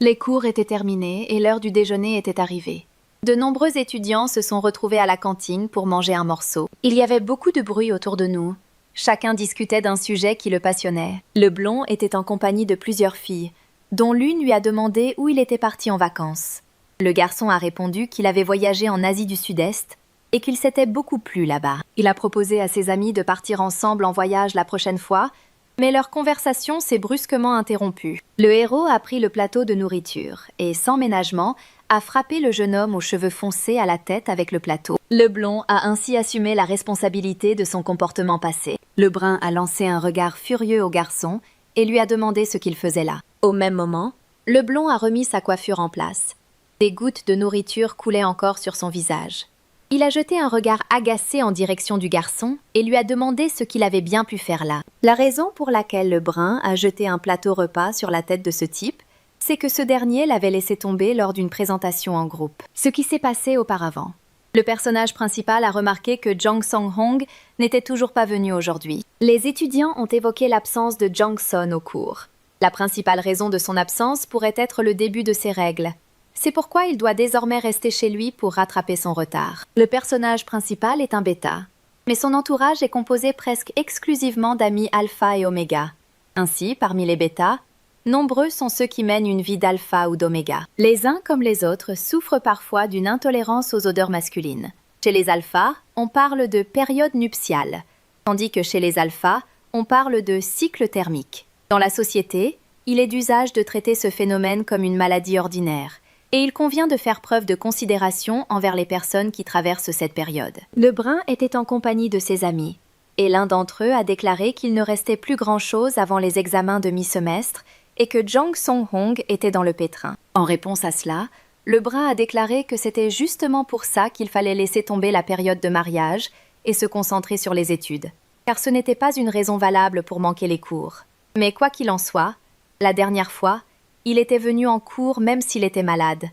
Les cours étaient terminés et l'heure du déjeuner était arrivée. De nombreux étudiants se sont retrouvés à la cantine pour manger un morceau. Il y avait beaucoup de bruit autour de nous. Chacun discutait d'un sujet qui le passionnait. Le blond était en compagnie de plusieurs filles, dont l'une lui a demandé où il était parti en vacances. Le garçon a répondu qu'il avait voyagé en Asie du Sud-Est et qu'il s'était beaucoup plu là-bas. Il a proposé à ses amis de partir ensemble en voyage la prochaine fois, mais leur conversation s'est brusquement interrompue. Le héros a pris le plateau de nourriture et, sans ménagement, a frappé le jeune homme aux cheveux foncés à la tête avec le plateau. Le blond a ainsi assumé la responsabilité de son comportement passé. Le brun a lancé un regard furieux au garçon et lui a demandé ce qu'il faisait là. Au même moment, le blond a remis sa coiffure en place. Des gouttes de nourriture coulaient encore sur son visage. Il a jeté un regard agacé en direction du garçon et lui a demandé ce qu'il avait bien pu faire là. La raison pour laquelle le brun a jeté un plateau repas sur la tête de ce type, c'est que ce dernier l'avait laissé tomber lors d'une présentation en groupe. Ce qui s'est passé auparavant. Le personnage principal a remarqué que Jang Song-hong n'était toujours pas venu aujourd'hui. Les étudiants ont évoqué l'absence de Jang-son au cours. La principale raison de son absence pourrait être le début de ses règles. C'est pourquoi il doit désormais rester chez lui pour rattraper son retard. Le personnage principal est un bêta, mais son entourage est composé presque exclusivement d'amis alpha et oméga. Ainsi, parmi les bêtas, nombreux sont ceux qui mènent une vie d'alpha ou d'oméga. Les uns comme les autres souffrent parfois d'une intolérance aux odeurs masculines. Chez les alphas, on parle de période nuptiale, tandis que chez les alphas, on parle de cycle thermique. Dans la société, il est d'usage de traiter ce phénomène comme une maladie ordinaire, et il convient de faire preuve de considération envers les personnes qui traversent cette période. Le brun était en compagnie de ses amis, et l'un d'entre eux a déclaré qu'il ne restait plus grand-chose avant les examens de mi-semestre et que Jang Song-hong était dans le pétrin. En réponse à cela, le brun a déclaré que c'était justement pour ça qu'il fallait laisser tomber la période de mariage et se concentrer sur les études, car ce n'était pas une raison valable pour manquer les cours. Mais quoi qu'il en soit, la dernière fois, il était venu en cours même s'il était malade,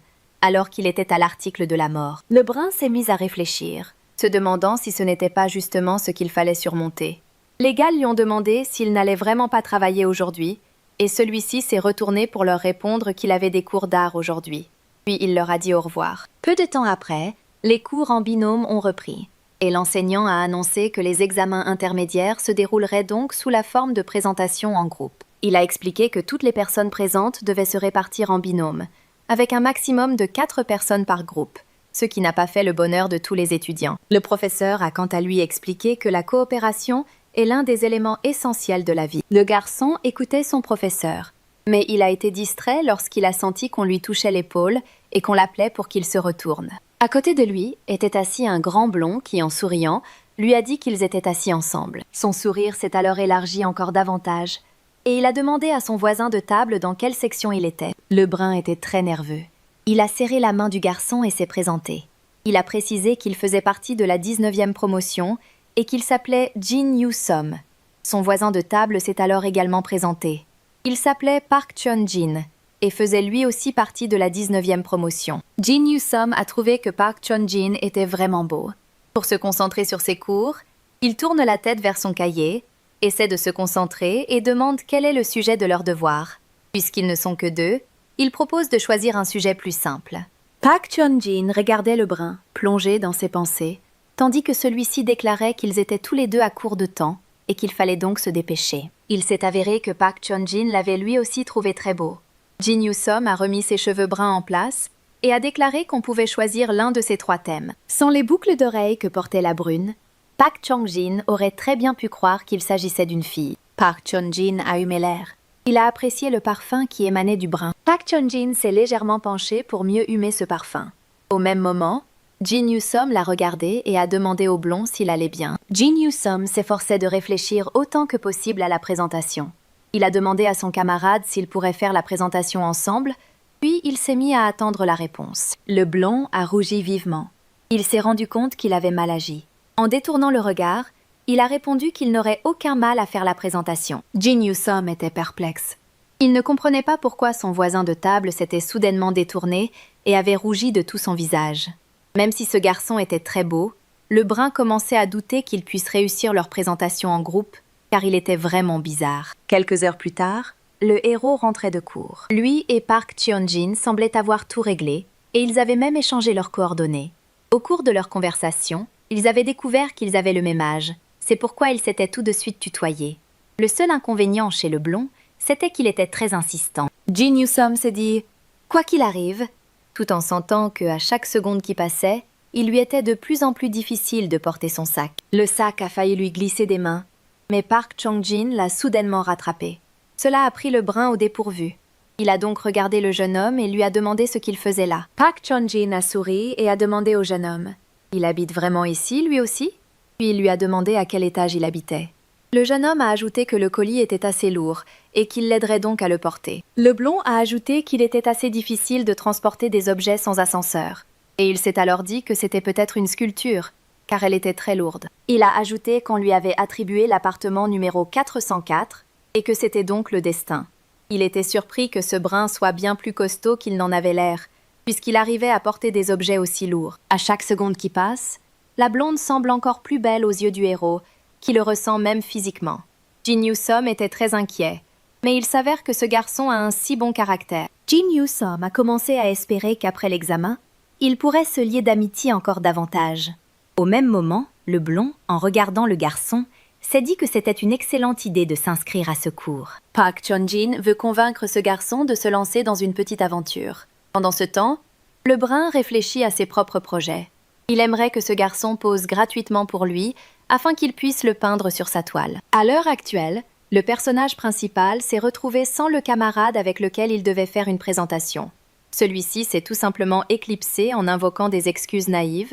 alors qu'il était à l'article de la mort. Le brun s'est mis à réfléchir, se demandant si ce n'était pas justement ce qu'il fallait surmonter. Les gars lui ont demandé s'il n'allait vraiment pas travailler aujourd'hui, et celui-ci s'est retourné pour leur répondre qu'il avait des cours d'art aujourd'hui. Puis il leur a dit au revoir. Peu de temps après, les cours en binôme ont repris, et l'enseignant a annoncé que les examens intermédiaires se dérouleraient donc sous la forme de présentation en groupe. Il a expliqué que toutes les personnes présentes devaient se répartir en binôme, avec un maximum de 4 personnes par groupe, ce qui n'a pas fait le bonheur de tous les étudiants. Le professeur a quant à lui expliqué que la coopération est l'un des éléments essentiels de la vie. Le garçon écoutait son professeur, mais il a été distrait lorsqu'il a senti qu'on lui touchait l'épaule et qu'on l'appelait pour qu'il se retourne. À côté de lui était assis un grand blond qui, en souriant, lui a dit qu'ils étaient assis ensemble. Son sourire s'est alors élargi encore davantage, et il a demandé à son voisin de table dans quelle section il était. Le brun était très nerveux. Il a serré la main du garçon et s'est présenté. Il a précisé qu'il faisait partie de la 19e promotion et qu'il s'appelait Jin Yu-som. Son voisin de table s'est alors également présenté. Il s'appelait Park Chun-jin et faisait lui aussi partie de la 19e promotion. Jin Yu-som a trouvé que Park Chun-jin était vraiment beau. Pour se concentrer sur ses cours, il tourne la tête vers son cahier, essaie de se concentrer et demande quel est le sujet de leur devoir. Puisqu'ils ne sont que 2, il propose de choisir un sujet plus simple. Park Chun-jin regardait le brun, plongé dans ses pensées, tandis que celui-ci déclarait qu'ils étaient tous les deux à court de temps et qu'il fallait donc se dépêcher. Il s'est avéré que Park Chun-jin l'avait lui aussi trouvé très beau. Jin Yu-som a remis ses cheveux bruns en place et a déclaré qu'on pouvait choisir l'un de ces 3 thèmes. Sans les boucles d'oreilles que portait la brune, Park Chun-jin aurait très bien pu croire qu'il s'agissait d'une fille. Park Chun-jin a humé l'air. Il a apprécié le parfum qui émanait du brun. Park Chun-jin s'est légèrement penché pour mieux humer ce parfum. Au même moment, Jin Yu-som l'a regardé et a demandé au blond s'il allait bien. Jin Yu-som s'efforçait de réfléchir autant que possible à la présentation. Il a demandé à son camarade s'il pourrait faire la présentation ensemble, puis il s'est mis à attendre la réponse. Le blond a rougi vivement. Il s'est rendu compte qu'il avait mal agi. En détournant le regard, il a répondu qu'il n'aurait aucun mal à faire la présentation. Jin Yu-som était perplexe. Il ne comprenait pas pourquoi son voisin de table s'était soudainement détourné et avait rougi de tout son visage. Même si ce garçon était très beau, le brun commençait à douter qu'ils puissent réussir leur présentation en groupe, car il était vraiment bizarre. Quelques heures plus tard, le héros rentrait de cours. Lui et Park Cheon-jin semblaient avoir tout réglé, et ils avaient même échangé leurs coordonnées. Au cours de leur conversation, ils avaient découvert qu'ils avaient le même âge, c'est pourquoi ils s'étaient tout de suite tutoyés. Le seul inconvénient chez le blond, c'était qu'il était très insistant. Jin Yoo-som s'est dit « Quoi qu'il arrive », tout en sentant qu'à chaque seconde qui passait, il lui était de plus en plus difficile de porter son sac. Le sac a failli lui glisser des mains, mais Park Chong-jin l'a soudainement rattrapé. Cela a pris le brun au dépourvu. Il a donc regardé le jeune homme et lui a demandé ce qu'il faisait là. Park Chong-jin a souri et a demandé au jeune homme « Il habite vraiment ici, lui aussi ?» Puis il lui a demandé à quel étage il habitait. Le jeune homme a ajouté que le colis était assez lourd et qu'il l'aiderait donc à le porter. Le blond a ajouté qu'il était assez difficile de transporter des objets sans ascenseur. Et il s'est alors dit que c'était peut-être une sculpture, car elle était très lourde. Il a ajouté qu'on lui avait attribué l'appartement numéro 404 et que c'était donc le destin. Il était surpris que ce brun soit bien plus costaud qu'il n'en avait l'air, puisqu'il arrivait à porter des objets aussi lourds. À chaque seconde qui passe, la blonde semble encore plus belle aux yeux du héros, qui le ressent même physiquement. Jin Yoo-som était très inquiet, mais il s'avère que ce garçon a un si bon caractère. Jin Yoo-som a commencé à espérer qu'après l'examen, il pourrait se lier d'amitié encore davantage. Au même moment, le blond, en regardant le garçon, s'est dit que c'était une excellente idée de s'inscrire à ce cours. Park Chong-jin veut convaincre ce garçon de se lancer dans une petite aventure. Pendant ce temps, le brun réfléchit à ses propres projets. Il aimerait que ce garçon pose gratuitement pour lui, afin qu'il puisse le peindre sur sa toile. À l'heure actuelle, le personnage principal s'est retrouvé sans le camarade avec lequel il devait faire une présentation. Celui-ci s'est tout simplement éclipsé en invoquant des excuses naïves,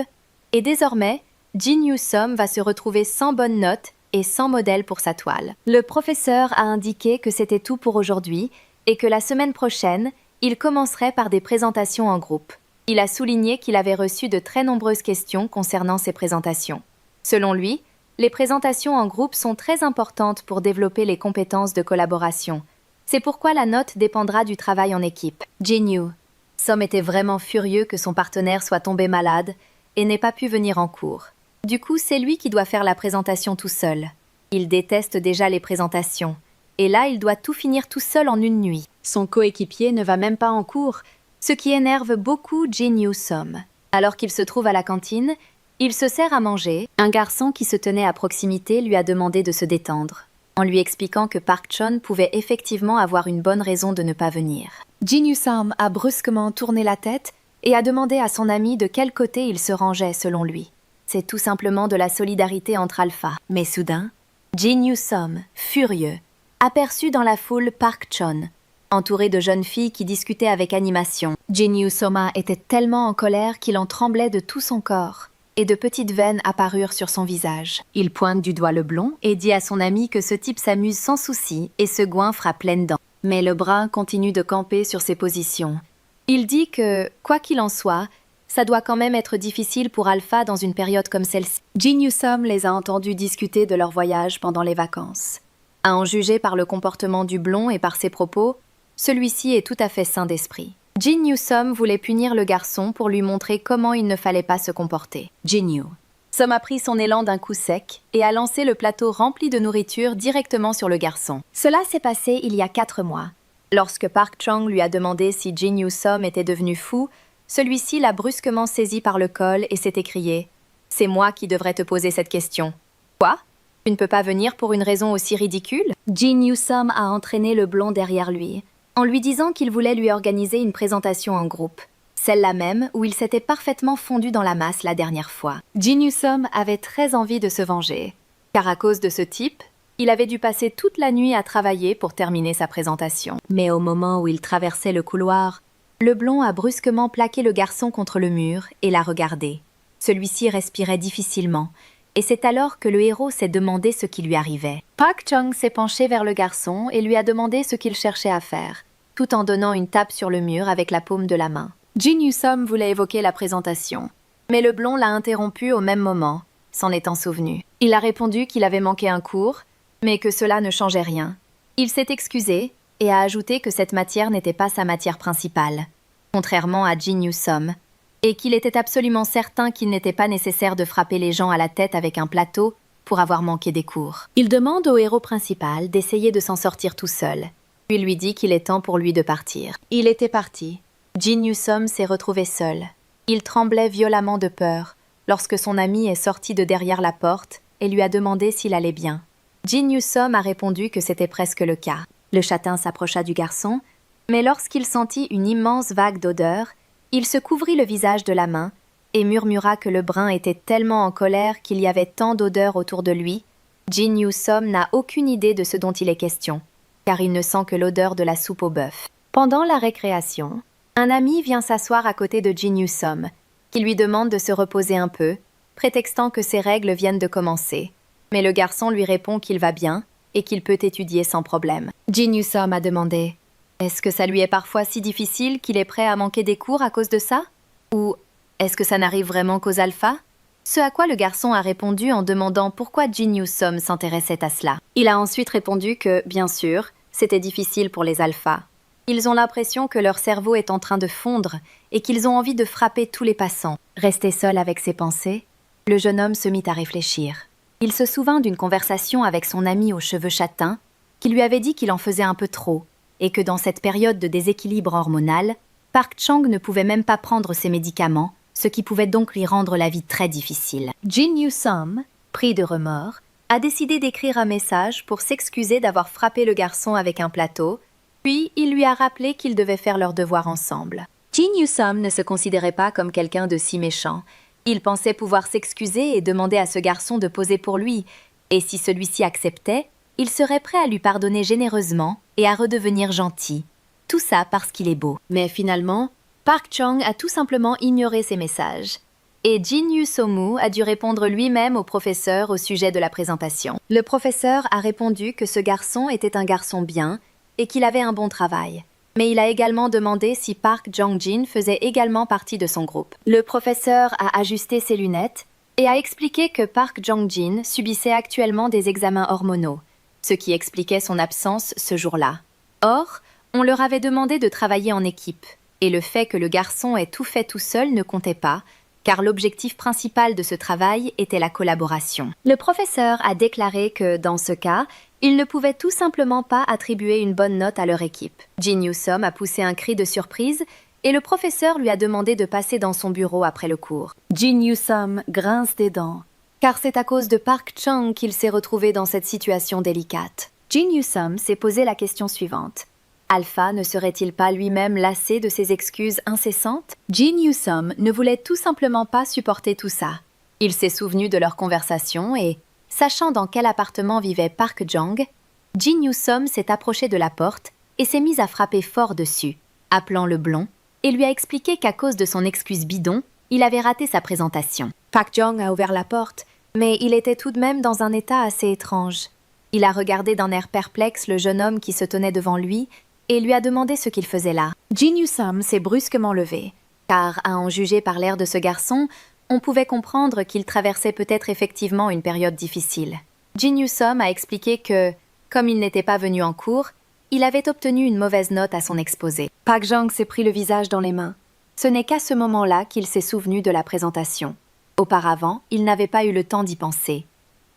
et désormais, Jin Yoo-som va se retrouver sans bonne note et sans modèle pour sa toile. Le professeur a indiqué que c'était tout pour aujourd'hui et que la semaine prochaine, il commencerait par des présentations en groupe. Il a souligné qu'il avait reçu de très nombreuses questions concernant ces présentations. Selon lui, les présentations en groupe sont très importantes pour développer les compétences de collaboration. C'est pourquoi la note dépendra du travail en équipe. Jin Yoo-som était vraiment furieux que son partenaire soit tombé malade et n'ait pas pu venir en cours. Du coup, c'est lui qui doit faire la présentation tout seul. Il déteste déjà les présentations. Et là, il doit tout finir tout seul en une nuit. Son coéquipier ne va même pas en cours, ce qui énerve beaucoup Jin Yoo-som. Alors qu'il se trouve à la cantine, il se sert à manger. Un garçon qui se tenait à proximité lui a demandé de se détendre, en lui expliquant que Park Chon pouvait effectivement avoir une bonne raison de ne pas venir. Jin Yoo-som a brusquement tourné la tête et a demandé à son ami de quel côté il se rangeait selon lui. C'est tout simplement de la solidarité entre alphas. Mais soudain, Jin Yoo-som, furieux, aperçut dans la foule Park Chon, entouré de jeunes filles qui discutaient avec animation. Jin Yoo-som était tellement en colère qu'il en tremblait de tout son corps, et de petites veines apparurent sur son visage. Il pointe du doigt le blond et dit à son ami que ce type s'amuse sans souci et se goinfre à pleines dents. Mais le brun continue de camper sur ses positions. Il dit que, quoi qu'il en soit, ça doit quand même être difficile pour Alpha dans une période comme celle-ci. Jin Yoo-som les a entendus discuter de leur voyage pendant les vacances. À en juger par le comportement du blond et par ses propos, celui-ci est tout à fait sain d'esprit. Jin Yoo-som voulait punir le garçon pour lui montrer comment il ne fallait pas se comporter. Jin Yoo-som a pris son élan d'un coup sec et a lancé le plateau rempli de nourriture directement sur le garçon. Cela s'est passé il y a 4 mois. Lorsque Park Chong lui a demandé si Jin Yoo-som était devenu fou, celui-ci l'a brusquement saisi par le col et s'est écrié « C'est moi qui devrais te poser cette question. »« Quoi ? Tu ne peux pas venir pour une raison aussi ridicule ?» Jin Yoo-som a entraîné le blond derrière lui, en lui disant qu'il voulait lui organiser une présentation en groupe, celle-là même où il s'était parfaitement fondu dans la masse la dernière fois. Jin Yoo-som avait très envie de se venger, car à cause de ce type, il avait dû passer toute la nuit à travailler pour terminer sa présentation. Mais au moment où il traversait le couloir, le blond a brusquement plaqué le garçon contre le mur et l'a regardé. Celui-ci respirait difficilement, et c'est alors que le héros s'est demandé ce qui lui arrivait. Park Chong s'est penché vers le garçon et lui a demandé ce qu'il cherchait à faire, tout en donnant une tape sur le mur avec la paume de la main. Jin Yoo-som voulait évoquer la présentation, mais le blond l'a interrompu au même moment, s'en étant souvenu. Il a répondu qu'il avait manqué un cours, mais que cela ne changeait rien. Il s'est excusé et a ajouté que cette matière n'était pas sa matière principale, contrairement à Jin Yoo-som, et qu'il était absolument certain qu'il n'était pas nécessaire de frapper les gens à la tête avec un plateau pour avoir manqué des cours. Il demande au héros principal d'essayer de s'en sortir tout seul, puis lui dit qu'il est temps pour lui de partir. Il était parti. Jin Newsom s'est retrouvé seul. Il tremblait violemment de peur lorsque son ami est sorti de derrière la porte et lui a demandé s'il allait bien. Jin Newsom a répondu que c'était presque le cas. Le châtain s'approcha du garçon, mais lorsqu'il sentit une immense vague d'odeur, il se couvrit le visage de la main et murmura que le brun était tellement en colère qu'il y avait tant d'odeur autour de lui. Jin Newsom n'a aucune idée de ce dont il est question, car il ne sent que l'odeur de la soupe au bœuf. Pendant la récréation, un ami vient s'asseoir à côté de Jin Newsom, qui lui demande de se reposer un peu, prétextant que ses règles viennent de commencer. Mais le garçon lui répond qu'il va bien et qu'il peut étudier sans problème. Jin Newsom a demandé « Est-ce que ça lui est parfois si difficile qu'il est prêt à manquer des cours à cause de ça? Ou est-ce que ça n'arrive vraiment qu'aux alphas ?» Ce à quoi le garçon a répondu en demandant pourquoi Jin Newsom s'intéressait à cela. Il a ensuite répondu que, bien sûr, c'était difficile pour les alphas. Ils ont l'impression que leur cerveau est en train de fondre et qu'ils ont envie de frapper tous les passants. Resté seul avec ses pensées, le jeune homme se mit à réfléchir. Il se souvint d'une conversation avec son ami aux cheveux châtains qui lui avait dit qu'il en faisait un peu trop et que dans cette période de déséquilibre hormonal, Park Chang ne pouvait même pas prendre ses médicaments, ce qui pouvait donc lui rendre la vie très difficile. Jin Newsom, pris de remords, a décidé d'écrire un message pour s'excuser d'avoir frappé le garçon avec un plateau, puis il lui a rappelé qu'ils devaient faire leurs devoirs ensemble. Jin Newsom ne se considérait pas comme quelqu'un de si méchant. Il pensait pouvoir s'excuser et demander à ce garçon de poser pour lui, et si celui-ci acceptait, il serait prêt à lui pardonner généreusement et à redevenir gentil. Tout ça parce qu'il est beau. Mais finalement, Park Chang a tout simplement ignoré ses messages. Et Jin Newsom a dû répondre lui-même au professeur au sujet de la présentation. Le professeur a répondu que ce garçon était un garçon bien et qu'il avait un bon travail. Mais il a également demandé si Park Jong-jin faisait également partie de son groupe. Le professeur a ajusté ses lunettes et a expliqué que Park Jong-jin subissait actuellement des examens hormonaux, ce qui expliquait son absence ce jour-là. Or, on leur avait demandé de travailler en équipe, et le fait que le garçon ait tout fait tout seul ne comptait pas, car l'objectif principal de ce travail était la collaboration. Le professeur a déclaré que, dans ce cas, il ne pouvait tout simplement pas attribuer une bonne note à leur équipe. Jin Newsom a poussé un cri de surprise et le professeur lui a demandé de passer dans son bureau après le cours. Jin Newsom grince des dents, car c'est à cause de Park Chang qu'il s'est retrouvé dans cette situation délicate. Jin Newsom s'est posé la question suivante. Alpha ne serait-il pas lui-même lassé de ses excuses incessantes? Jin Newsom ne voulait tout simplement pas supporter tout ça. Il s'est souvenu de leur conversation et, sachant dans quel appartement vivait Park Jong, Jin Newsom s'est approché de la porte et s'est mis à frapper fort dessus, appelant le blond, et lui a expliqué qu'à cause de son excuse bidon, il avait raté sa présentation. Park Jong a ouvert la porte, mais il était tout de même dans un état assez étrange. Il a regardé d'un air perplexe le jeune homme qui se tenait devant lui et lui a demandé ce qu'il faisait là. Jin Newsom s'est brusquement levé, car, à en juger par l'air de ce garçon, on pouvait comprendre qu'il traversait peut-être effectivement une période difficile. Jin Newsom a expliqué que, comme il n'était pas venu en cours, il avait obtenu une mauvaise note à son exposé. Park Jong s'est pris le visage dans les mains. Ce n'est qu'à ce moment-là qu'il s'est souvenu de la présentation. Auparavant, il n'avait pas eu le temps d'y penser.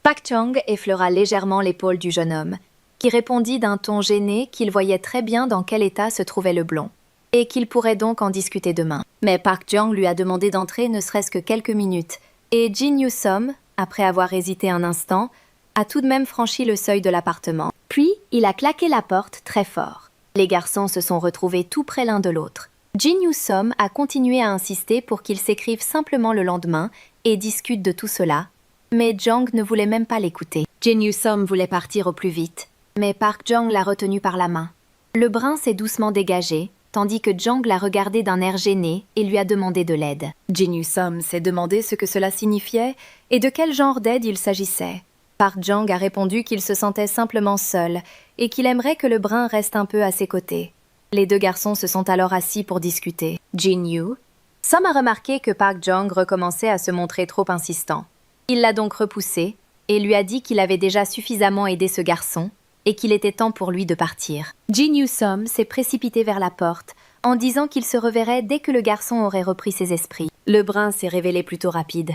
Park Chang effleura légèrement l'épaule du jeune homme, qui répondit d'un ton gêné qu'il voyait très bien dans quel état se trouvait le blond, et qu'il pourrait donc en discuter demain. Mais Park Jong lui a demandé d'entrer ne serait-ce que quelques minutes, et Jin Newsom, après avoir hésité un instant, a tout de même franchi le seuil de l'appartement. Puis, il a claqué la porte très fort. Les garçons se sont retrouvés tout près l'un de l'autre. Jin Newsom a continué à insister pour qu'ils s'écrivent simplement le lendemain et discutent de tout cela, mais Jong ne voulait même pas l'écouter. Jin Newsom voulait partir au plus vite, mais Park Jong l'a retenu par la main. Le brun s'est doucement dégagé, tandis que Jong l'a regardé d'un air gêné et lui a demandé de l'aide. Jin Newsom s'est demandé ce que cela signifiait et de quel genre d'aide il s'agissait. Park Jong a répondu qu'il se sentait simplement seul et qu'il aimerait que le brun reste un peu à ses côtés. Les deux garçons se sont alors assis pour discuter. Jin Yu Som a remarqué que Park Jong recommençait à se montrer trop insistant. Il l'a donc repoussé et lui a dit qu'il avait déjà suffisamment aidé ce garçon et qu'il était temps pour lui de partir. Jin Newsom s'est précipité vers la porte en disant qu'il se reverrait dès que le garçon aurait repris ses esprits. Le brun s'est révélé plutôt rapide.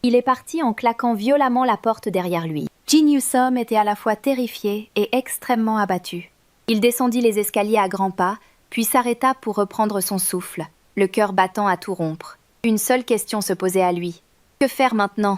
Il est parti en claquant violemment la porte derrière lui. Jin Newsom était à la fois terrifié et extrêmement abattu. Il descendit les escaliers à grands pas, puis s'arrêta pour reprendre son souffle, le cœur battant à tout rompre. Une seule question se posait à lui. Que faire maintenant?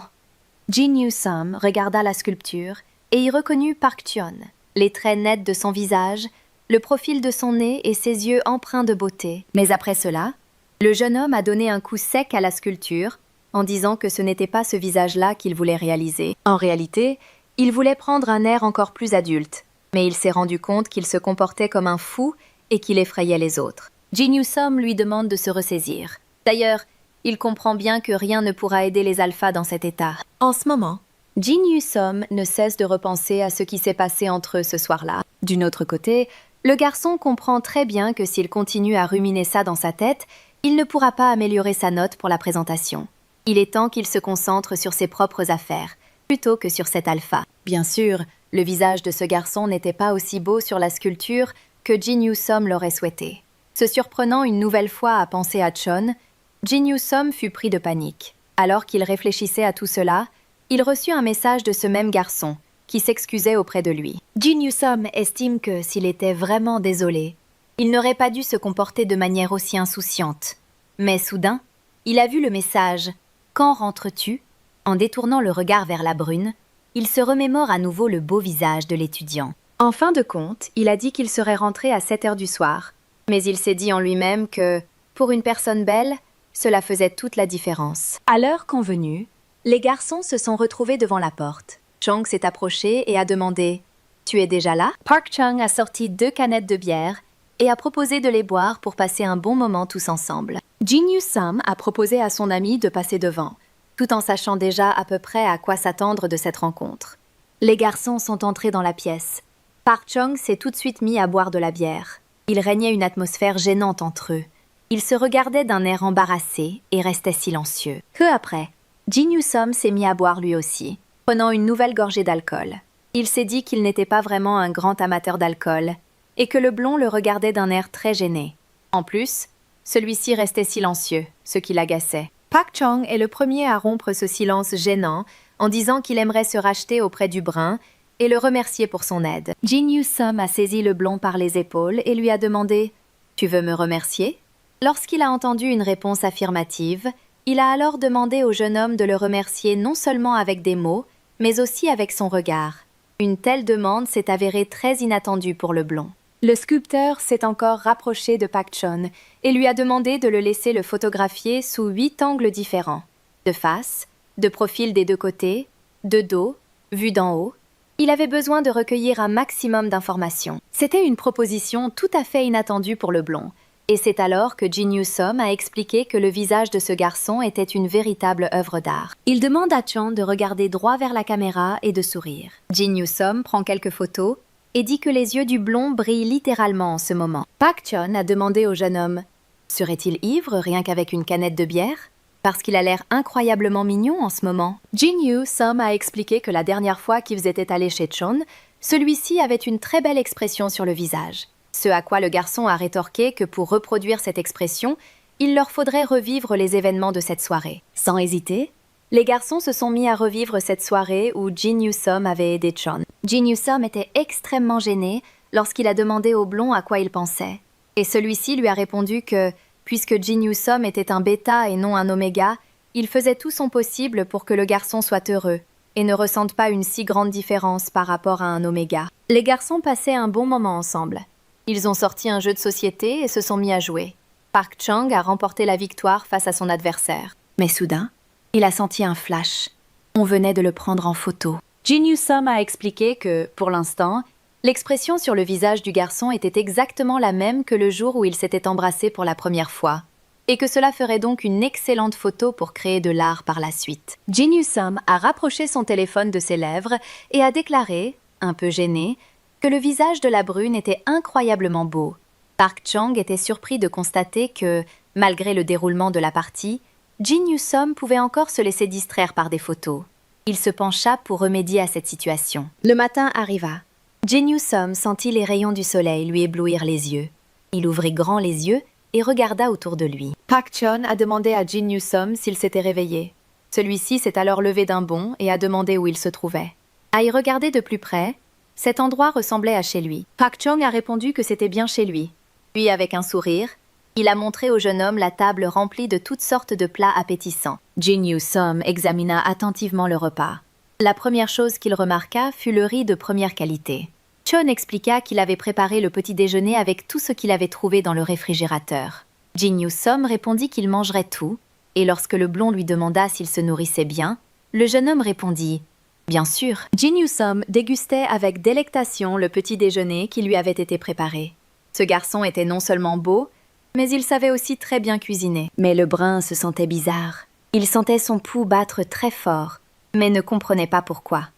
Jin Yu-sum regarda la sculpture et y reconnut Park Cheon. Les traits nets de son visage, le profil de son nez et ses yeux empreints de beauté. Mais après cela, le jeune homme a donné un coup sec à la sculpture en disant que ce n'était pas ce visage-là qu'il voulait réaliser. En réalité, il voulait prendre un air encore plus adulte, mais il s'est rendu compte qu'il se comportait comme un fou et qu'il effrayait les autres. Jin Yu-sum lui demande de se ressaisir. D'ailleurs, il comprend bien que rien ne pourra aider les alphas dans cet état. En ce moment, Jin Yu-sum ne cesse de repenser à ce qui s'est passé entre eux ce soir-là. D'une autre côté, le garçon comprend très bien que s'il continue à ruminer ça dans sa tête, il ne pourra pas améliorer sa note pour la présentation. Il est temps qu'il se concentre sur ses propres affaires, plutôt que sur cet alpha. Bien sûr, le visage de ce garçon n'était pas aussi beau sur la sculpture que Jin Yu-sum l'aurait souhaité. Se surprenant une nouvelle fois à penser à Chon, Jin Yu-sum fut pris de panique. Alors qu'il réfléchissait à tout cela, il reçut un message de ce même garçon, qui s'excusait auprès de lui. Jin Yu-sum estime que s'il était vraiment désolé, il n'aurait pas dû se comporter de manière aussi insouciante. Mais soudain, il a vu le message « Quand rentres-tu » En détournant le regard vers la brune, il se remémore à nouveau le beau visage de l'étudiant. En fin de compte, il a dit qu'il serait rentré à 7 heures du soir. Mais il s'est dit en lui-même que, pour une personne belle, cela faisait toute la différence. À l'heure convenue, les garçons se sont retrouvés devant la porte. Chong s'est approché et a demandé « Tu es déjà là ?» Park Chung a sorti 2 canettes de bière et a proposé de les boire pour passer un bon moment tous ensemble. Jin Yu-sum a proposé à son ami de passer devant, tout en sachant déjà à peu près à quoi s'attendre de cette rencontre. Les garçons sont entrés dans la pièce. Park Chung s'est tout de suite mis à boire de la bière. Il régnait une atmosphère gênante entre eux. Ils se regardaient d'un air embarrassé et restaient silencieux. Peu après, Jin Yu-sum s'est mis à boire lui aussi, prenant une nouvelle gorgée d'alcool. Il s'est dit qu'il n'était pas vraiment un grand amateur d'alcool et que le blond le regardait d'un air très gêné. En plus, celui-ci restait silencieux, ce qui l'agaçait. Park Chung est le premier à rompre ce silence gênant en disant qu'il aimerait se racheter auprès du brun et le remercier pour son aide. Jin Yu-sum a saisi le blond par les épaules et lui a demandé « Tu veux me remercier ?» Lorsqu'il a entendu une réponse affirmative, il a alors demandé au jeune homme de le remercier non seulement avec des mots, mais aussi avec son regard. Une telle demande s'est avérée très inattendue pour le blond. Le sculpteur s'est encore rapproché de Park Chon et lui a demandé de le laisser le photographier sous 8 angles différents. De face, de profil des 2 côtés, de dos, vue d'en haut. Il avait besoin de recueillir un maximum d'informations. C'était une proposition tout à fait inattendue pour le blond. Et c'est alors que Jin Yu-sum a expliqué que le visage de ce garçon était une véritable œuvre d'art. Il demande à Chon de regarder droit vers la caméra et de sourire. Jin Yu-sum prend quelques photos et dit que les yeux du blond brillent littéralement en ce moment. Park Chon a demandé au jeune homme « Serait-il ivre rien qu'avec une canette de bière ?» Parce qu'il a l'air incroyablement mignon en ce moment. Jin Yu-sum a expliqué que la dernière fois qu'ils étaient allés chez Chon, celui-ci avait une très belle expression sur le visage. Ce à quoi le garçon a rétorqué que pour reproduire cette expression, il leur faudrait revivre les événements de cette soirée. Sans hésiter, les garçons se sont mis à revivre cette soirée où Jin Yu-sum avait aidé Chon. Jin Yu-sum était extrêmement gêné lorsqu'il a demandé au blond à quoi il pensait. Et celui-ci lui a répondu que, puisque Jin Yu-sum était un bêta et non un oméga, il faisait tout son possible pour que le garçon soit heureux et ne ressente pas une si grande différence par rapport à un oméga. Les garçons passaient un bon moment ensemble. Ils ont sorti un jeu de société et se sont mis à jouer. Park Chung a remporté la victoire face à son adversaire. Mais soudain, il a senti un flash. On venait de le prendre en photo. Jin Yu-sum a expliqué que, pour l'instant, l'expression sur le visage du garçon était exactement la même que le jour où ils s'étaient embrassés pour la première fois, et que cela ferait donc une excellente photo pour créer de l'art par la suite. Jin Yu-sum a rapproché son téléphone de ses lèvres et a déclaré, un peu gêné, que le visage de la brune était incroyablement beau. Park Chung était surpris de constater que, malgré le déroulement de la partie, Jin Yu-sum pouvait encore se laisser distraire par des photos. Il se pencha pour remédier à cette situation. Le matin arriva. Jin Yu-sum sentit les rayons du soleil lui éblouir les yeux. Il ouvrit grand les yeux et regarda autour de lui. Park Chon a demandé à Jin Yu-sum s'il s'était réveillé. Celui-ci s'est alors levé d'un bond et a demandé où il se trouvait. À y regarder de plus près, Cet endroit ressemblait à chez lui. Park Chung a répondu que c'était bien chez lui. Puis, avec un sourire, il a montré au jeune homme la table remplie de toutes sortes de plats appétissants. Jin Yoo-som examina attentivement le repas. La première chose qu'il remarqua fut le riz de première qualité. Chon expliqua qu'il avait préparé le petit déjeuner avec tout ce qu'il avait trouvé dans le réfrigérateur. Jin Yoo-som répondit qu'il mangerait tout, et lorsque le blond lui demanda s'il se nourrissait bien, le jeune homme répondit « Bien sûr ». Jin Yoo-som dégustait avec délectation le petit déjeuner qui lui avait été préparé. Ce garçon était non seulement beau, mais il savait aussi très bien cuisiner. Mais le brun se sentait bizarre. Il sentait son pouls battre très fort, mais ne comprenait pas pourquoi.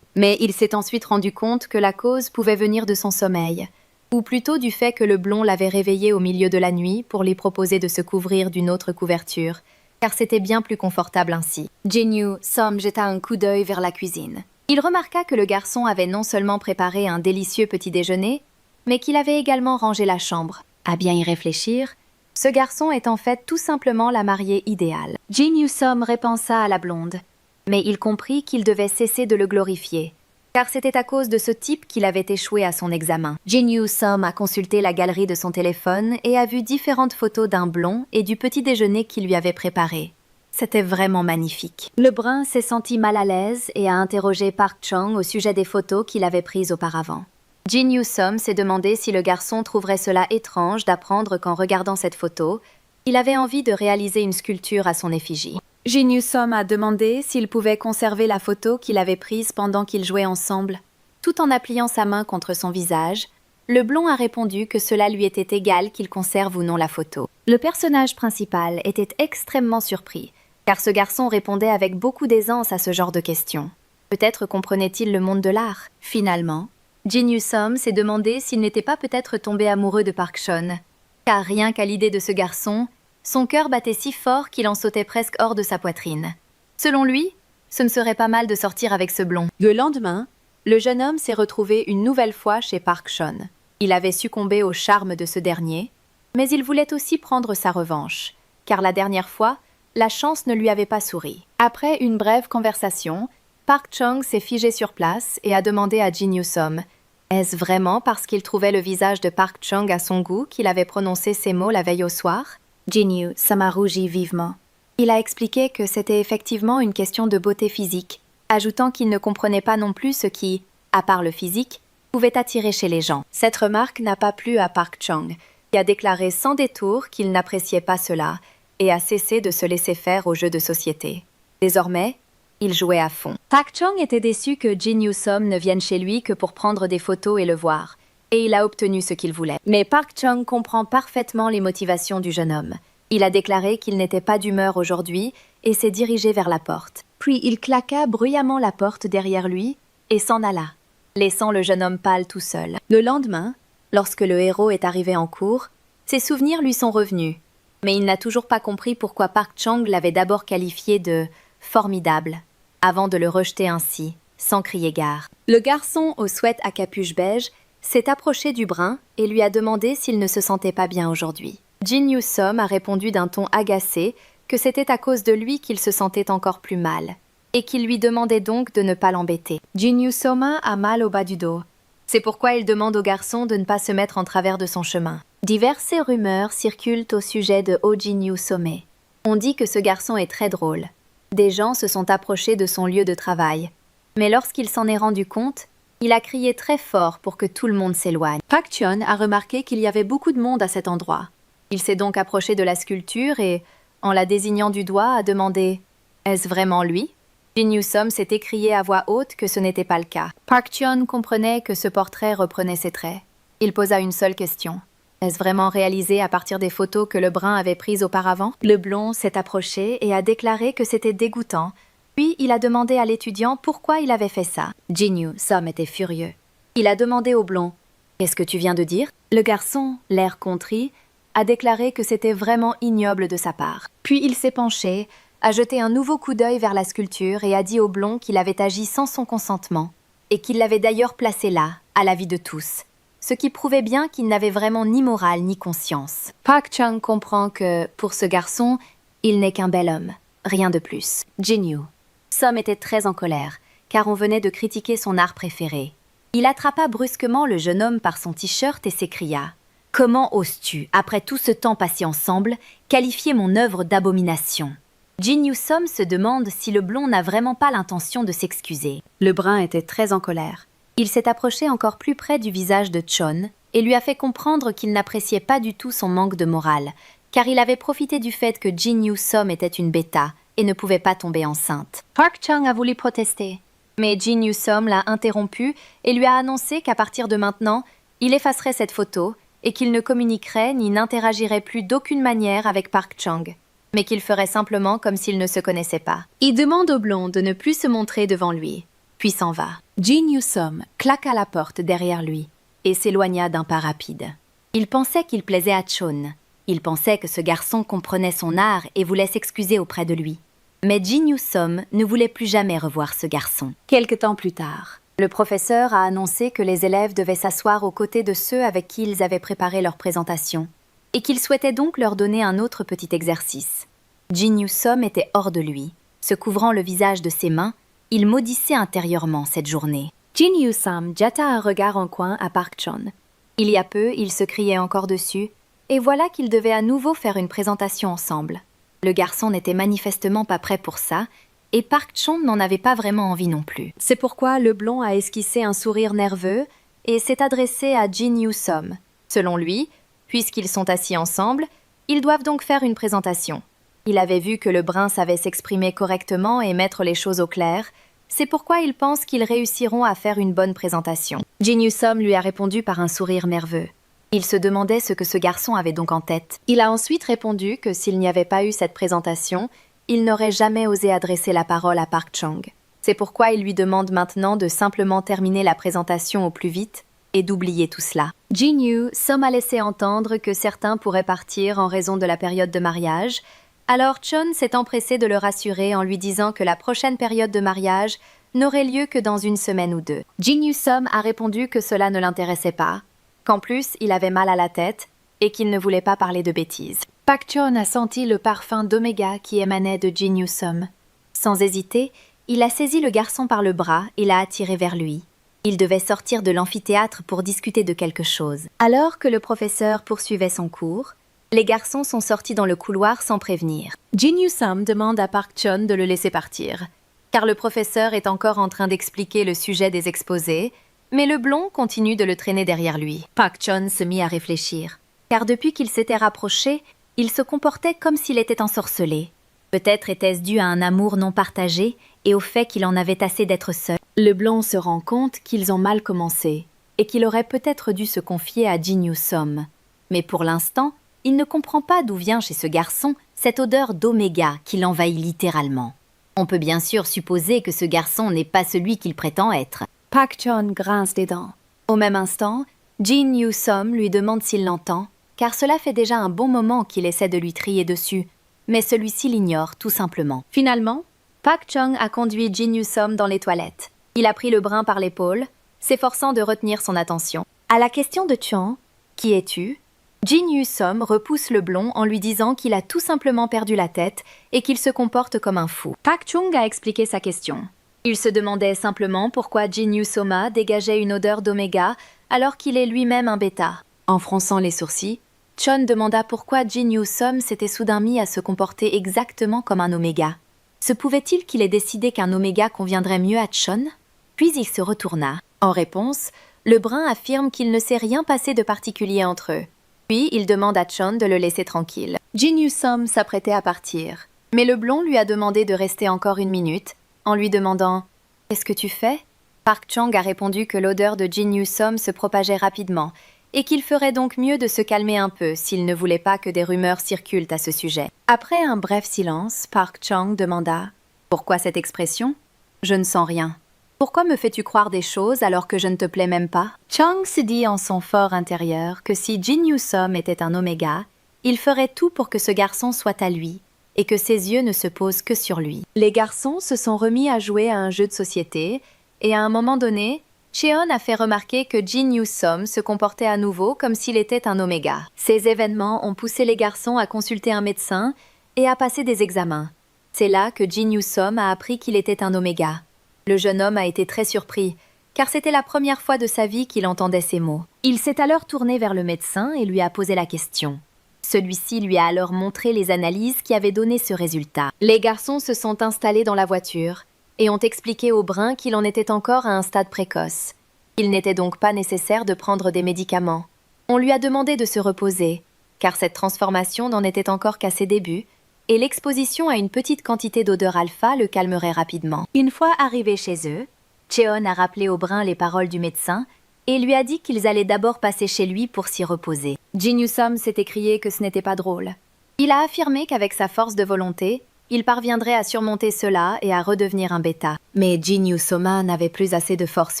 Mais il s'est ensuite rendu compte que la cause pouvait venir de son sommeil, ou plutôt du fait que le blond l'avait réveillé au milieu de la nuit pour lui proposer de se couvrir d'une autre couverture, car c'était bien plus confortable ainsi. Jin Yoo-som jeta un coup d'œil vers la cuisine. Il remarqua que le garçon avait non seulement préparé un délicieux petit déjeuner, mais qu'il avait également rangé la chambre. À bien y réfléchir, ce garçon est en fait tout simplement la mariée idéale. Jin Yoo-som repensa à la blonde, mais il comprit qu'il devait cesser de le glorifier, car c'était à cause de ce type qu'il avait échoué à son examen. Jin Yoo-som a consulté la galerie de son téléphone et a vu différentes photos d'un blond et du petit déjeuner qu'il lui avait préparé. C'était vraiment magnifique. Le brun s'est senti mal à l'aise et a interrogé Park Chung au sujet des photos qu'il avait prises auparavant. Jin Yoo-som s'est demandé si le garçon trouverait cela étrange d'apprendre qu'en regardant cette photo, il avait envie de réaliser une sculpture à son effigie. Jin Yoo-som a demandé s'il pouvait conserver la photo qu'il avait prise pendant qu'ils jouaient ensemble. Tout en appuyant sa main contre son visage, le blond a répondu que cela lui était égal qu'il conserve ou non la photo. Le personnage principal était extrêmement surpris, car ce garçon répondait avec beaucoup d'aisance à ce genre de questions. Peut-être comprenait-il le monde de l'art. Finalement, Jin Yoo-som s'est demandé s'il n'était pas peut-être tombé amoureux de Park Chon, car rien qu'à l'idée de ce garçon, son cœur battait si fort qu'il en sautait presque hors de sa poitrine. Selon lui, ce ne serait pas mal de sortir avec ce blond. Le lendemain, le jeune homme s'est retrouvé une nouvelle fois chez Park Chon. Il avait succombé au charme de ce dernier, mais il voulait aussi prendre sa revanche, car la dernière fois, la chance ne lui avait pas souri. Après une brève conversation, Park Chung s'est figé sur place et a demandé à Jin Yoo-som « Est-ce vraiment parce qu'il trouvait le visage de Park Chung à son goût qu'il avait prononcé ces mots la veille au soir ?» Jin Yoo-som a rougi vivement. Il a expliqué que c'était effectivement une question de beauté physique, ajoutant qu'il ne comprenait pas non plus ce qui, à part le physique, pouvait attirer chez les gens. Cette remarque n'a pas plu à Park Chung, qui a déclaré sans détour qu'il n'appréciait pas cela et a cessé de se laisser faire aux jeux de société. Désormais, il jouait à fond. Park Chung était déçu que Jin Yoo-som ne vienne chez lui que pour prendre des photos et le voir, et il a obtenu ce qu'il voulait. Mais Park Chung comprend parfaitement les motivations du jeune homme. Il a déclaré qu'il n'était pas d'humeur aujourd'hui et s'est dirigé vers la porte. Puis il claqua bruyamment la porte derrière lui et s'en alla, laissant le jeune homme pâle tout seul. Le lendemain, lorsque le héros est arrivé en cours, ses souvenirs lui sont revenus, mais il n'a toujours pas compris pourquoi Park Chung l'avait d'abord qualifié de « formidable », avant de le rejeter ainsi, sans crier gare. Le garçon au sweat à capuche beige s'est approché du brun et lui a demandé s'il ne se sentait pas bien aujourd'hui. Jin Yoo-som a répondu d'un ton agacé que c'était à cause de lui qu'il se sentait encore plus mal, et qu'il lui demandait donc de ne pas l'embêter. Jin Yoo-som a mal au bas du dos. C'est pourquoi il demande au garçon de ne pas se mettre en travers de son chemin. Diverses rumeurs circulent au sujet de Oh Jin Yoo-som. On dit que ce garçon est très drôle. Des gens se sont approchés de son lieu de travail. Mais lorsqu'il s'en est rendu compte, il a crié très fort pour que tout le monde s'éloigne. Park Chun a remarqué qu'il y avait beaucoup de monde à cet endroit. Il s'est donc approché de la sculpture et, en la désignant du doigt, a demandé « Est-ce vraiment lui ?» Jin Yoo-som s'est écrié à voix haute que ce n'était pas le cas. Park Chun comprenait que ce portrait reprenait ses traits. Il posa une seule question. Est-ce vraiment réalisé à partir des photos que le brun avait prises auparavant? Le blond s'est approché et a déclaré que c'était dégoûtant. Puis il a demandé à l'étudiant pourquoi il avait fait ça. Jin Yoo-som était furieux. Il a demandé au blond « Qu'est-ce que tu viens de dire ?» Le garçon, l'air contrit, a déclaré que c'était vraiment ignoble de sa part. Puis il s'est penché, a jeté un nouveau coup d'œil vers la sculpture et a dit au blond qu'il avait agi sans son consentement et qu'il l'avait d'ailleurs placé là, à la vue de tous. Ce qui prouvait bien qu'il n'avait vraiment ni morale ni conscience. Park Chung comprend que, pour ce garçon, il n'est qu'un bel homme, rien de plus. Jin Yoo-som était très en colère, car on venait de critiquer son art préféré. Il attrapa brusquement le jeune homme par son t-shirt et s'écria « Comment oses-tu, après tout ce temps passé ensemble, qualifier mon œuvre d'abomination ?» Jin Yu-som se demande si le blond n'a vraiment pas l'intention de s'excuser. Le brun était très en colère. Il s'est approché encore plus près du visage de Chon et lui a fait comprendre qu'il n'appréciait pas du tout son manque de morale, car il avait profité du fait que Jin Yu-som était une bêta et ne pouvait pas tomber enceinte. Park Chung a voulu protester, mais Jin Yu-som l'a interrompu et lui a annoncé qu'à partir de maintenant, il effacerait cette photo et qu'il ne communiquerait ni n'interagirait plus d'aucune manière avec Park Chung, mais qu'il ferait simplement comme s'ils ne se connaissaient pas. Il demande au blond de ne plus se montrer devant lui, puis s'en va. Jin Yu-som claqua la porte derrière lui et s'éloigna d'un pas rapide. Il pensait qu'il plaisait à Chon. Il pensait que ce garçon comprenait son art et voulait s'excuser auprès de lui. Mais Jin Yu-som ne voulait plus jamais revoir ce garçon. Quelque temps plus tard, le professeur a annoncé que les élèves devaient s'asseoir aux côtés de ceux avec qui ils avaient préparé leur présentation, et qu'il souhaitait donc leur donner un autre petit exercice. Jin Yu-som était hors de lui. Se couvrant le visage de ses mains, il maudissait intérieurement cette journée. Jin Yu-som jeta un regard en coin à Park Chon. Il y a peu, il se criait encore dessus, et voilà qu'ils devaient à nouveau faire une présentation ensemble. Le garçon n'était manifestement pas prêt pour ça, et Park Chon n'en avait pas vraiment envie non plus. C'est pourquoi le blond a esquissé un sourire nerveux et s'est adressé à Jin Yu-som. Selon lui, puisqu'ils sont assis ensemble, ils doivent donc faire une présentation. Il avait vu que le brun savait s'exprimer correctement et mettre les choses au clair, c'est pourquoi il pense qu'ils réussiront à faire une bonne présentation. Jin Yu-som lui a répondu par un sourire nerveux. Il se demandait ce que ce garçon avait donc en tête. Il a ensuite répondu que s'il n'y avait pas eu cette présentation, il n'aurait jamais osé adresser la parole à Park Chung. C'est pourquoi il lui demande maintenant de simplement terminer la présentation au plus vite et d'oublier tout cela. Jin Yu-som a laissé entendre que certains pourraient partir en raison de la période de mariage. Alors Chon s'est empressé de le rassurer en lui disant que la prochaine période de mariage n'aurait lieu que dans une semaine ou deux. Jin Yu-som a répondu que cela ne l'intéressait pas, qu'en plus il avait mal à la tête et qu'il ne voulait pas parler de bêtises. Park Chon a senti le parfum d'oméga qui émanait de Jin Yu-som. Sans hésiter, il a saisi le garçon par le bras et l'a attiré vers lui. Il devait sortir de l'amphithéâtre pour discuter de quelque chose. Alors que le professeur poursuivait son cours, les garçons sont sortis dans le couloir sans prévenir. Jin Yu-som demande à Park Chon de le laisser partir, car le professeur est encore en train d'expliquer le sujet des exposés, mais le blond continue de le traîner derrière lui. Park Chon se mit à réfléchir, car depuis qu'il s'était rapproché, il se comportait comme s'il était ensorcelé. Peut-être était-ce dû à un amour non partagé et au fait qu'il en avait assez d'être seul. Le blond se rend compte qu'ils ont mal commencé et qu'il aurait peut-être dû se confier à Jin Yu-som. Mais pour l'instant, il ne comprend pas d'où vient chez ce garçon cette odeur d'oméga qui l'envahit littéralement. On peut bien sûr supposer que ce garçon n'est pas celui qu'il prétend être. Park Chon grince des dents. Au même instant, Jin Yu-som lui demande s'il l'entend, car cela fait déjà un bon moment qu'il essaie de lui trier dessus, mais celui-ci l'ignore tout simplement. Finalement, Park Chung a conduit Jin Yu-som dans les toilettes. Il a pris le brun par l'épaule, s'efforçant de retenir son attention. À la question de Chon, « Qui es-tu ?», Jin Yu-som repousse le blond en lui disant qu'il a tout simplement perdu la tête et qu'il se comporte comme un fou. Park Chung a expliqué sa question. Il se demandait simplement pourquoi Jin Yu-soma dégageait une odeur d'oméga alors qu'il est lui-même un bêta. En fronçant les sourcils, Chon demanda pourquoi Jin Yu-som s'était soudain mis à se comporter exactement comme un oméga. Se pouvait-il qu'il ait décidé qu'un oméga conviendrait mieux à Chon ? Puis il se retourna. En réponse, le brun affirme qu'il ne s'est rien passé de particulier entre eux. Puis il demande à Chon de le laisser tranquille. Jin Yu-som s'apprêtait à partir, mais le blond lui a demandé de rester encore 1 minute, en lui demandant « Qu'est-ce que tu fais ?» Park Chung a répondu que l'odeur de Jin Yu-som se propageait rapidement et qu'il ferait donc mieux de se calmer un peu s'il ne voulait pas que des rumeurs circulent à ce sujet. Après un bref silence, Park Chung demanda « Pourquoi cette expression ? Je ne sens rien. Pourquoi me fais-tu croire des choses alors que je ne te plais même pas ?» Chung se dit en son fort intérieur que si Jin Yu-som était un oméga, il ferait tout pour que ce garçon soit à lui et que ses yeux ne se posent que sur lui. Les garçons se sont remis à jouer à un jeu de société et à un moment donné, Cheon a fait remarquer que Jin Yu-som se comportait à nouveau comme s'il était un oméga. Ces événements ont poussé les garçons à consulter un médecin et à passer des examens. C'est là que Jin Yu-som a appris qu'il était un oméga. Le jeune homme a été très surpris, car c'était la première fois de sa vie qu'il entendait ces mots. Il s'est alors tourné vers le médecin et lui a posé la question. Celui-ci lui a alors montré les analyses qui avaient donné ce résultat. Les garçons se sont installés dans la voiture et ont expliqué au brun qu'il en était encore à un stade précoce. Il n'était donc pas nécessaire de prendre des médicaments. On lui a demandé de se reposer, car cette transformation n'en était encore qu'à ses débuts, et l'exposition à une petite quantité d'odeur alpha le calmerait rapidement. Une fois arrivés chez eux, Cheon a rappelé au brun les paroles du médecin et lui a dit qu'ils allaient d'abord passer chez lui pour s'y reposer. Jin Yu-som s'est écrié que ce n'était pas drôle. Il a affirmé qu'avec sa force de volonté, il parviendrait à surmonter cela et à redevenir un bêta. Mais Jin Yu-soma n'avait plus assez de force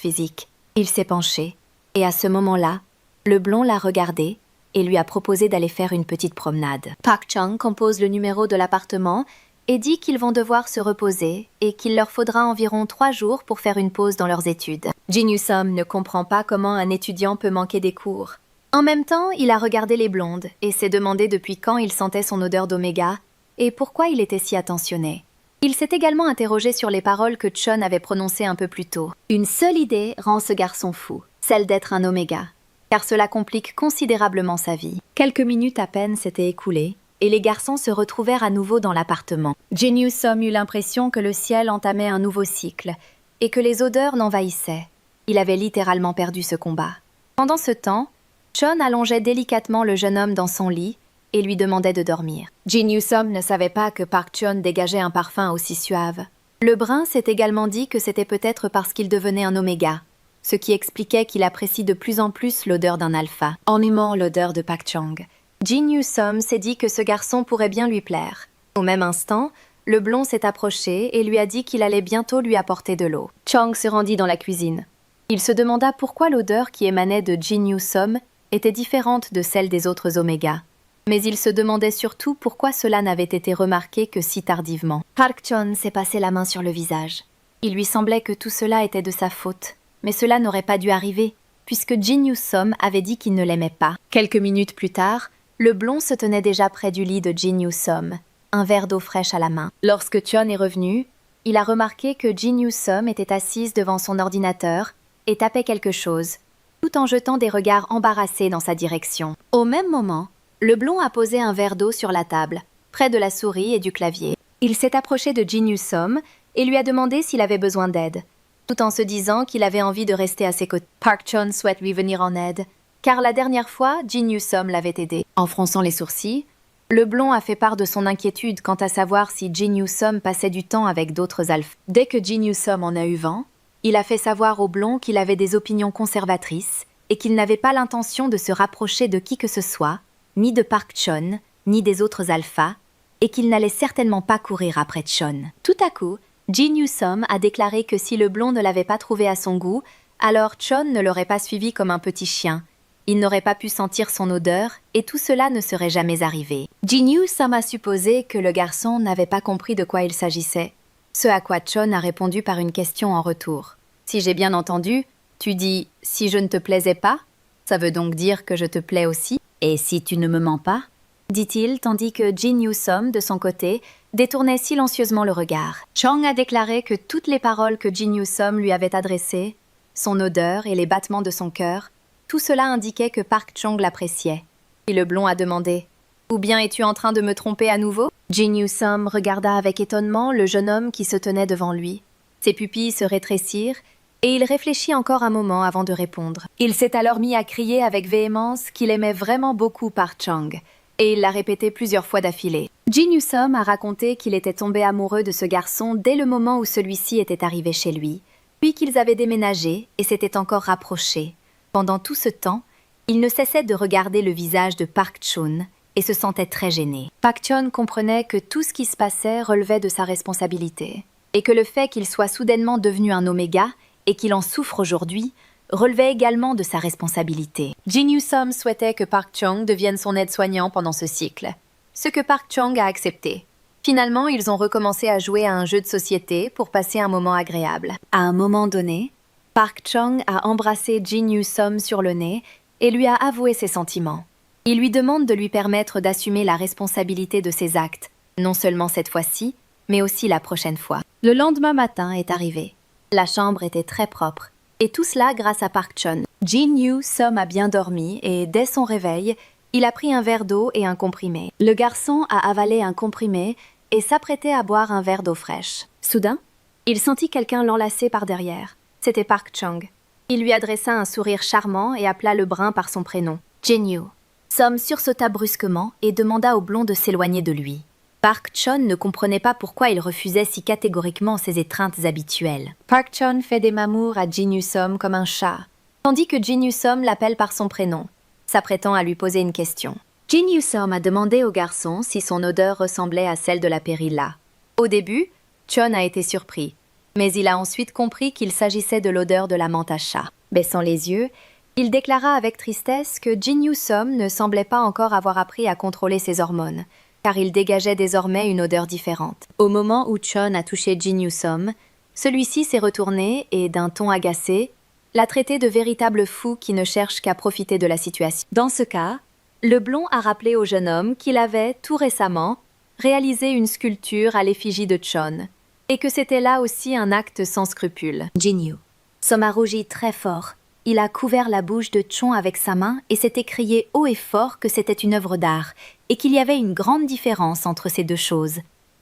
physique. Il s'est penché, et à ce moment-là, le blond l'a regardé et lui a proposé d'aller faire une petite promenade. Park Chung compose le numéro de l'appartement et dit qu'ils vont devoir se reposer et qu'il leur faudra environ 3 jours pour faire une pause dans leurs études. Jin Yu-som ne comprend pas comment un étudiant peut manquer des cours. En même temps, il a regardé les blondes et s'est demandé depuis quand il sentait son odeur d'oméga et pourquoi il était si attentionné. Il s'est également interrogé sur les paroles que Chon avait prononcées un peu plus tôt. Une seule idée rend ce garçon fou, celle d'être un oméga, car cela complique considérablement sa vie. Quelques minutes à peine s'étaient écoulées, et les garçons se retrouvèrent à nouveau dans l'appartement. Jin Yu-som eut l'impression que le ciel entamait un nouveau cycle, et que les odeurs l'envahissaient. Il avait littéralement perdu ce combat. Pendant ce temps, Chon allongeait délicatement le jeune homme dans son lit, et lui demandait de dormir. Jin Yu-som ne savait pas que Park Chon dégageait un parfum aussi suave. Le brun s'est également dit que c'était peut-être parce qu'il devenait un oméga, ce qui expliquait qu'il apprécie de plus en plus l'odeur d'un alpha. En aimant l'odeur de Park Chung, Jin Yu-som s'est dit que ce garçon pourrait bien lui plaire. Au même instant, le blond s'est approché et lui a dit qu'il allait bientôt lui apporter de l'eau. Chung se rendit dans la cuisine. Il se demanda pourquoi l'odeur qui émanait de Jin Yu-som était différente de celle des autres omégas. Mais il se demandait surtout pourquoi cela n'avait été remarqué que si tardivement. Park Chon s'est passé la main sur le visage. Il lui semblait que tout cela était de sa faute. Mais cela n'aurait pas dû arriver, puisque Jin Yu-som avait dit qu'il ne l'aimait pas. Quelques minutes plus tard, le blond se tenait déjà près du lit de Jin Yu-som, un verre d'eau fraîche à la main. Lorsque Chon est revenu, il a remarqué que Jin Yu-som était assise devant son ordinateur et tapait quelque chose, tout en jetant des regards embarrassés dans sa direction. Au même moment, le blond a posé un verre d'eau sur la table, près de la souris et du clavier. Il s'est approché de Jin Yu-som et lui a demandé s'il avait besoin d'aide, tout en se disant qu'il avait envie de rester à ses côtés. Park Chon souhaite lui venir en aide, car la dernière fois, Jin Yu-som l'avait aidé. En fronçant les sourcils, le blond a fait part de son inquiétude quant à savoir si Jin Yu-som passait du temps avec d'autres alphas. Dès que Jin Yu-som en a eu vent, il a fait savoir au blond qu'il avait des opinions conservatrices et qu'il n'avait pas l'intention de se rapprocher de qui que ce soit, ni de Park Chon, ni des autres alphas, et qu'il n'allait certainement pas courir après Chon. Tout à coup, Jin Yu-som a déclaré que si le blond ne l'avait pas trouvé à son goût, alors Chon ne l'aurait pas suivi comme un petit chien. Il n'aurait pas pu sentir son odeur, et tout cela ne serait jamais arrivé. Jin Yu-som a supposé que le garçon n'avait pas compris de quoi il s'agissait, ce à quoi Chon a répondu par une question en retour. « Si j'ai bien entendu, tu dis « si je ne te plaisais pas », ça veut donc dire que je te plais aussi ? Et si tu ne me mens pas ?» dit-il, tandis que Jin Yu-som, de son côté, détournait silencieusement le regard. Chong a déclaré que toutes les paroles que Jin Yu-som lui avait adressées, son odeur et les battements de son cœur, tout cela indiquait que Park Chung l'appréciait. Et le blond a demandé « Ou bien es-tu en train de me tromper à nouveau ?» Jin Yu-som regarda avec étonnement le jeune homme qui se tenait devant lui. Ses pupilles se rétrécirent, et il réfléchit encore un moment avant de répondre. Il s'est alors mis à crier avec véhémence qu'il aimait vraiment beaucoup Park Chung, et il l'a répété plusieurs fois d'affilée. Jin Yu-som a raconté qu'il était tombé amoureux de ce garçon dès le moment où celui-ci était arrivé chez lui, puis qu'ils avaient déménagé et s'étaient encore rapprochés. Pendant tout ce temps, il ne cessait de regarder le visage de Park Chun et se sentait très gêné. Park Chun comprenait que tout ce qui se passait relevait de sa responsabilité, et que le fait qu'il soit soudainement devenu un oméga et qu'il en souffre aujourd'hui, relevait également de sa responsabilité. Jin Yu-som souhaitait que Park Chung devienne son aide-soignant pendant ce cycle, ce que Park Chung a accepté. Finalement, ils ont recommencé à jouer à un jeu de société pour passer un moment agréable. À un moment donné, Park Chung a embrassé Jin Yu-som sur le nez et lui a avoué ses sentiments. Il lui demande de lui permettre d'assumer la responsabilité de ses actes, non seulement cette fois-ci, mais aussi la prochaine fois. Le lendemain matin est arrivé. La chambre était très propre, Et tout cela grâce à Park Chun. Jin-Yu Som a bien dormi et, dès son réveil, il a pris un verre d'eau et un comprimé. Le garçon a avalé un comprimé et s'apprêtait à boire un verre d'eau fraîche. Soudain, il sentit quelqu'un l'enlacer par derrière. C'était Park Chung. Il lui adressa un sourire charmant et appela le brun par son prénom, Jin-Yu. Som sursauta brusquement et demanda au blond de s'éloigner de lui. Park Chun ne comprenait pas pourquoi il refusait si catégoriquement ses étreintes habituelles. Park Chun fait des mamours à Jin-Yu Som comme un chat, tandis que Jin-Yu Som l'appelle par son prénom, s'apprêtant à lui poser une question. Jin-Yu Som a demandé au garçon si son odeur ressemblait à celle de la Perilla. Au début, Chun a été surpris, mais il a ensuite compris qu'il s'agissait de l'odeur de la menthe à chat. Baissant les yeux, il déclara avec tristesse que Jin-Yu Som ne semblait pas encore avoir appris à contrôler ses hormones, car il dégageait désormais une odeur différente. Au moment où Chun a touché Jin-Yu Som, celui-ci s'est retourné et, d'un ton agacé, l'a traité de véritable fou qui ne cherche qu'à profiter de la situation. Dans ce cas, le blond a rappelé au jeune homme qu'il avait, tout récemment, réalisé une sculpture à l'effigie de Chun, et que c'était là aussi un acte sans scrupule. Jin-Yu Som a rougi très fort. Il a couvert la bouche de Chon avec sa main et s'est écrié haut et fort que c'était une œuvre d'art et qu'il y avait une grande différence entre ces deux choses.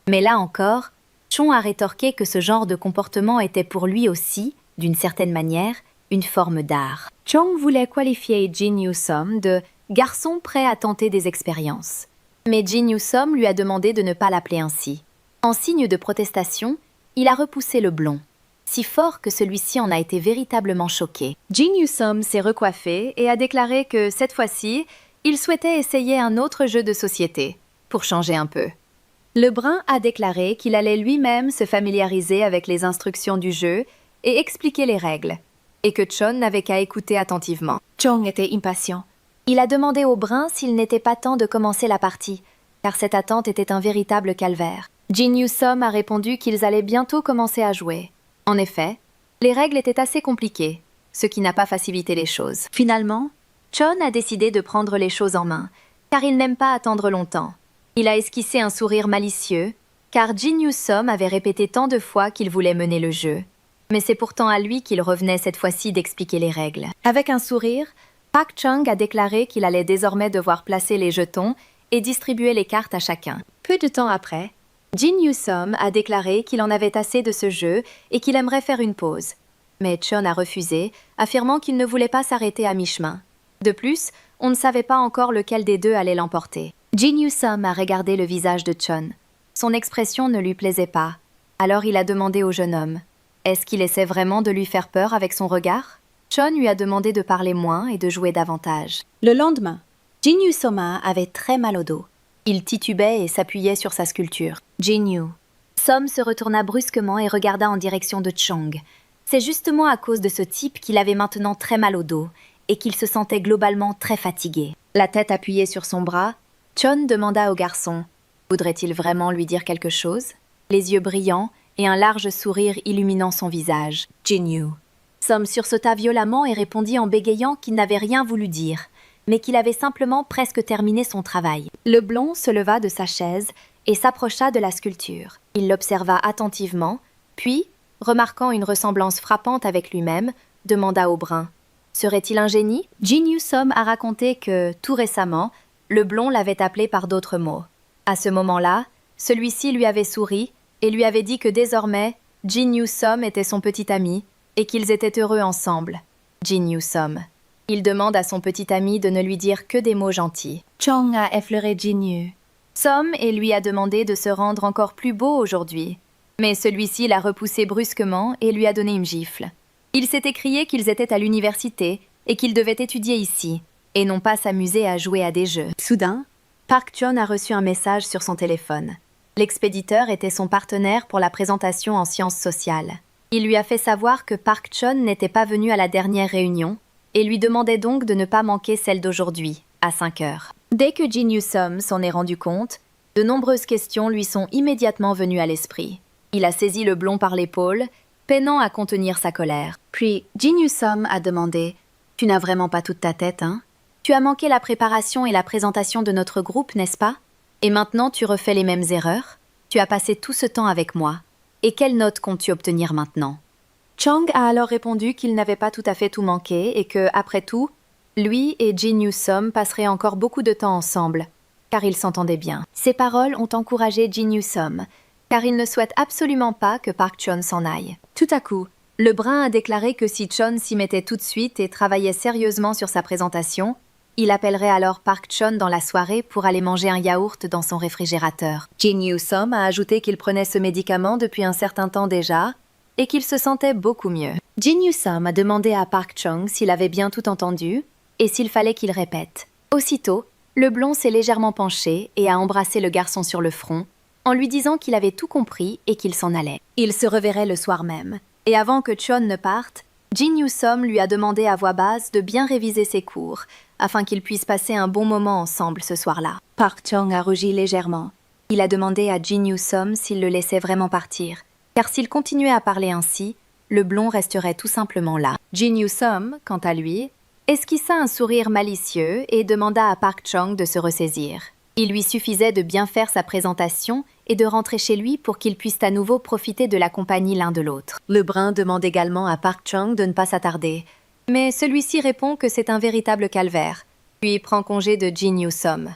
Mais là encore, Chon a rétorqué que ce genre de comportement était pour lui aussi, d'une certaine manière, une forme d'art. Chong voulait qualifier Jin-Yu Som de « garçon prêt à tenter des expériences ». Mais Jin-Yu Som lui a demandé de ne pas l'appeler ainsi. En signe de protestation, il a repoussé le blond, si fort que celui-ci en a été véritablement choqué. Jin-Yu Som s'est recoiffé et a déclaré que, cette fois-ci, il souhaitait essayer un autre jeu de société, pour changer un peu. Le brun a déclaré qu'il allait lui-même se familiariser avec les instructions du jeu et expliquer les règles, et que Chun n'avait qu'à écouter attentivement. Chong était impatient. Il a demandé au brun s'il n'était pas temps de commencer la partie, car cette attente était un véritable calvaire. Jin-Yu Som a répondu qu'ils allaient bientôt commencer à jouer. En effet, les règles étaient assez compliquées, ce qui n'a pas facilité les choses. Finalement, Chun a décidé de prendre les choses en main, car il n'aime pas attendre longtemps. Il a esquissé un sourire malicieux, car Jin-Yu Som avait répété tant de fois qu'il voulait mener le jeu. Mais c'est pourtant à lui qu'il revenait cette fois-ci d'expliquer les règles. Avec un sourire, Park Chung a déclaré qu'il allait désormais devoir placer les jetons et distribuer les cartes à chacun. Peu de temps après, Jin-Yu Som a déclaré qu'il en avait assez de ce jeu et qu'il aimerait faire une pause. Mais Chun a refusé, affirmant qu'il ne voulait pas s'arrêter à mi-chemin. De plus, on ne savait pas encore lequel des deux allait l'emporter. Jin-Yu Som a regardé le visage de Chun. Son expression ne lui plaisait pas. Alors il a demandé au jeune homme. Est-ce qu'il essaie vraiment de lui faire peur avec son regard? Chun lui a demandé de parler moins et de jouer davantage. Le lendemain, Jin-Yu Soma avait très mal au dos. Il titubait et s'appuyait sur sa sculpture. Jin-Yu Som se retourna brusquement et regarda en direction de Chong. C'est justement à cause de ce type qu'il avait maintenant très mal au dos et qu'il se sentait globalement très fatigué. La tête appuyée sur son bras, Chun demanda au garçon « Voudrait-il vraiment lui dire quelque chose ?» Les yeux brillants et un large sourire illuminant son visage. Jin-Yu Som sursauta violemment et répondit en bégayant qu'il n'avait rien voulu dire, mais qu'il avait simplement presque terminé son travail. Le blond se leva de sa chaise et s'approcha de la sculpture. Il l'observa attentivement, puis, remarquant une ressemblance frappante avec lui-même, demanda au brun « Serait-il un génie ?» Jin-Yu Som a raconté que, tout récemment, le blond l'avait appelé par d'autres mots. À ce moment-là, celui-ci lui avait souri et lui avait dit que désormais, Jin-Yu Som était son petit ami et qu'ils étaient heureux ensemble. Jin-Yu Som. Il demande à son petit ami de ne lui dire que des mots gentils. Chong a effleuré Jin-Yu Som et lui a demandé de se rendre encore plus beau aujourd'hui. Mais celui-ci l'a repoussé brusquement et lui a donné une gifle. Il s'est écrié qu'ils étaient à l'université et qu'ils devaient étudier ici, et non pas s'amuser à jouer à des jeux. Soudain, Park Chun a reçu un message sur son téléphone. L'expéditeur était son partenaire pour la présentation en sciences sociales. Il lui a fait savoir que Park Chun n'était pas venu à la dernière réunion et lui demandait donc de ne pas manquer celle d'aujourd'hui, à 5 heures. Dès que Jin-Yu Som s'en est rendu compte, de nombreuses questions lui sont immédiatement venues à l'esprit. Il a saisi le blond par l'épaule, peinant à contenir sa colère. Puis Jin-Yu Som a demandé « Tu n'as vraiment pas toute ta tête, hein? Tu as manqué la préparation et la présentation de notre groupe, n'est-ce pas? Et maintenant tu refais les mêmes erreurs? Tu as passé tout ce temps avec moi. Et quelle note comptes-tu obtenir maintenant ?» Chang a alors répondu qu'il n'avait pas tout à fait tout manqué et que, après tout, lui et Jin Yoo-som passeraient encore beaucoup de temps ensemble, car ils s'entendaient bien. Ces paroles ont encouragé Jin Yoo-som, car il ne souhaite absolument pas que Park Chon s'en aille. Tout à coup, le brun a déclaré que si Chon s'y mettait tout de suite et travaillait sérieusement sur sa présentation, il appellerait alors Park Chon dans la soirée pour aller manger un yaourt dans son réfrigérateur. Jin Yoo-som a ajouté qu'il prenait ce médicament depuis un certain temps déjà et qu'il se sentait beaucoup mieux. Jin Yoo-som a demandé à Park Chung s'il avait bien tout entendu et s'il fallait qu'il répète. Aussitôt, le blond s'est légèrement penché et a embrassé le garçon sur le front en lui disant qu'il avait tout compris et qu'il s'en allait. Il se reverrait le soir même. Et avant que Chon ne parte, Jin Yoo-som lui a demandé à voix basse de bien réviser ses cours, afin qu'ils puissent passer un bon moment ensemble ce soir-là. Park Chung a rougi légèrement. Il a demandé à Jin Yoo-som s'il le laissait vraiment partir, car s'il continuait à parler ainsi, le blond resterait tout simplement là. Jin Yoo-som, quant à lui, esquissa un sourire malicieux et demanda à Park Chung de se ressaisir. Il lui suffisait de bien faire sa présentation et de rentrer chez lui pour qu'ils puissent à nouveau profiter de la compagnie l'un de l'autre. Le brun demande également à Park Chung de ne pas s'attarder, mais celui-ci répond que c'est un véritable calvaire, puis prend congé de Jin Yoo-som.